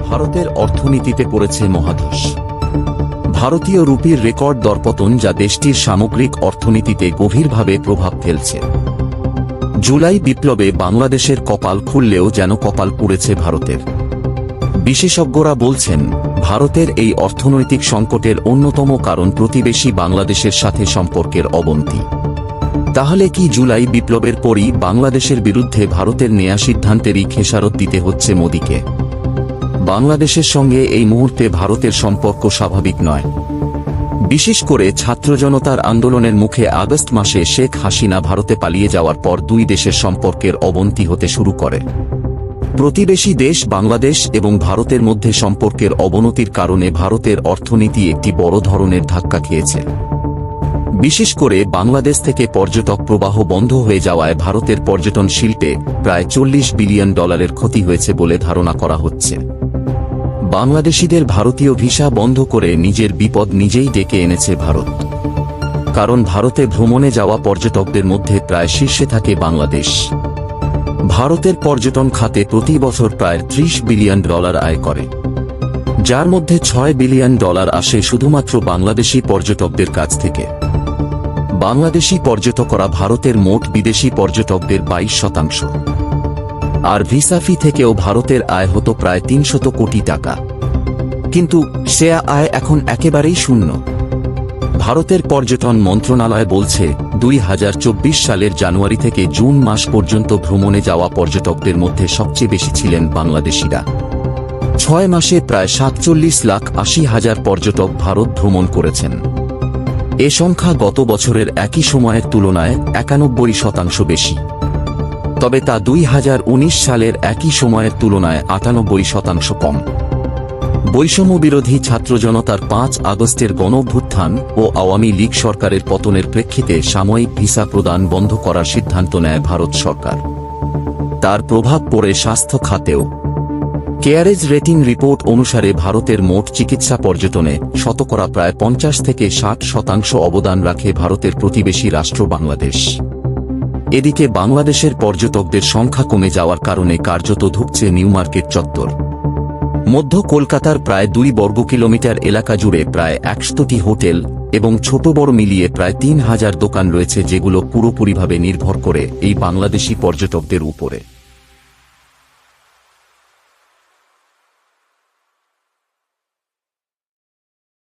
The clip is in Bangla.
ভারতের অর্থনীতিতে পড়েছে মহাধস। ভারতীয় রুপির রেকর্ড দরপতন যা দেশটির সামগ্রিক অর্থনীতিতে গভীরভাবে প্রভাব ফেলছে। জুলাই বিপ্লবে বাংলাদেশের কপাল খুললেও যেন কপাল পুড়েছে ভারতের। বিশেষজ্ঞরা বলছেন, ভারতের এই অর্থনৈতিক সংকটের অন্যতম কারণ প্রতিবেশী বাংলাদেশের সাথে সম্পর্কের অবনতি। তাহলে কি জুলাই বিপ্লবের পরই বাংলাদেশের বিরুদ্ধে ভারতের নেয়া সিদ্ধান্তেরই খেসারত দিতে হচ্ছে মোদিকে? বাংলাদেশের সঙ্গে এই মুহূর্তে ভারতের সম্পর্ক স্বাভাবিক নয়। বিশেষ করে ছাত্র জনতার আন্দোলনের মুখে আগস্ট মাসে শেখ হাসিনা ভারতে পালিয়ে যাওয়ার পর দুই দেশের সম্পর্কের অবনতি হতে শুরু করে। প্রতিবেশী দেশ বাংলাদেশ এবং ভারতের মধ্যে সম্পর্কের অবনতির কারণে ভারতের অর্থনীতি একটি বড় ধরনের ধাক্কা খেয়েছে। বিশেষ করে বাংলাদেশ থেকে পর্যটক প্রবাহ বন্ধ হয়ে যাওয়ায় ভারতের পর্যটন শিল্পে প্রায় $40 বিলিয়ন ক্ষতি হয়েছে বলে ধারণা করা হচ্ছে। বাংলাদেশিদের ভারতীয় ভিসা বন্ধ করে নিজের বিপদ নিজেই ডেকে এনেছে ভারত। কারণ ভারতে ভ্রমণে যাওয়া পর্যটকদের মধ্যে প্রায় শীর্ষে থাকে বাংলাদেশ। ভারতের পর্যটন খাতে প্রতি বছর প্রায় $30 বিলিয়ন আয় করে, যার মধ্যে $6 বিলিয়ন আসে শুধুমাত্র বাংলাদেশি পর্যটকদের কাছ থেকে। বাংলাদেশি পর্যটকরা ভারতের মোট বিদেশি পর্যটকদের 22%। আর ভিসা ফি থেকেও ভারতের আয় হতো প্রায় $300 কোটি। কিন্তু সে আয় এখন একেবারেই শূন্য। ভারতের পর্যটন মন্ত্রণালয় বলছে, 2024 সালের জানুয়ারি থেকে জুন মাস পর্যন্ত ভ্রমণে যাওয়া পর্যটকদের মধ্যে সবচেয়ে বেশি ছিলেন বাংলাদেশিরা। 6 মাসে প্রায় 47,80,000 পর্যটক ভারত ভ্রমণ করেছেন। এ সংখ্যা গত বছরের একই সময়ের তুলনায় 91% বেশি। তবে তা 2019 সালের একই সময়ের তুলনায় 98% কম। বৈষম্য বিরোধী ছাত্র জনতার 5 আগস্টের গণঅভ্যুত্থান ও আওয়ামী লীগ সরকারের পতনের প্রেক্ষিতে সাময়িক ভিসা প্রদান বন্ধ করার সিদ্ধান্ত নেয় ভারত সরকার। তার প্রভাব পড়ে স্বাস্থ্য খাতেও। কেয়ারেজ রেটিং রিপোর্ট অনুসারে ভারতের মোট চিকিৎসা পর্যটনে শতকরা প্রায় 50 থেকে 60% অবদান রাখে ভারতের প্রতিবেশী রাষ্ট্র বাংলাদেশ। এদিকে বাংলাদেশের পর্যটকদের সংখ্যা কমে যাওয়ার কারণে কার্যত ধুঁকছে নিউ মার্কেট চত্বর। মধ্য কলকাতার প্রায় 2 বর্গ কিলোমিটার এলাকা জুড়ে প্রায় 100টি হোটেল এবং ছোট বড় মিলিয়ে প্রায় 3000 দোকান রয়েছে, যেগুলো পুরোপুরিভাবে নির্ভর করে এই বাংলাদেশি পর্যটকদের উপরে।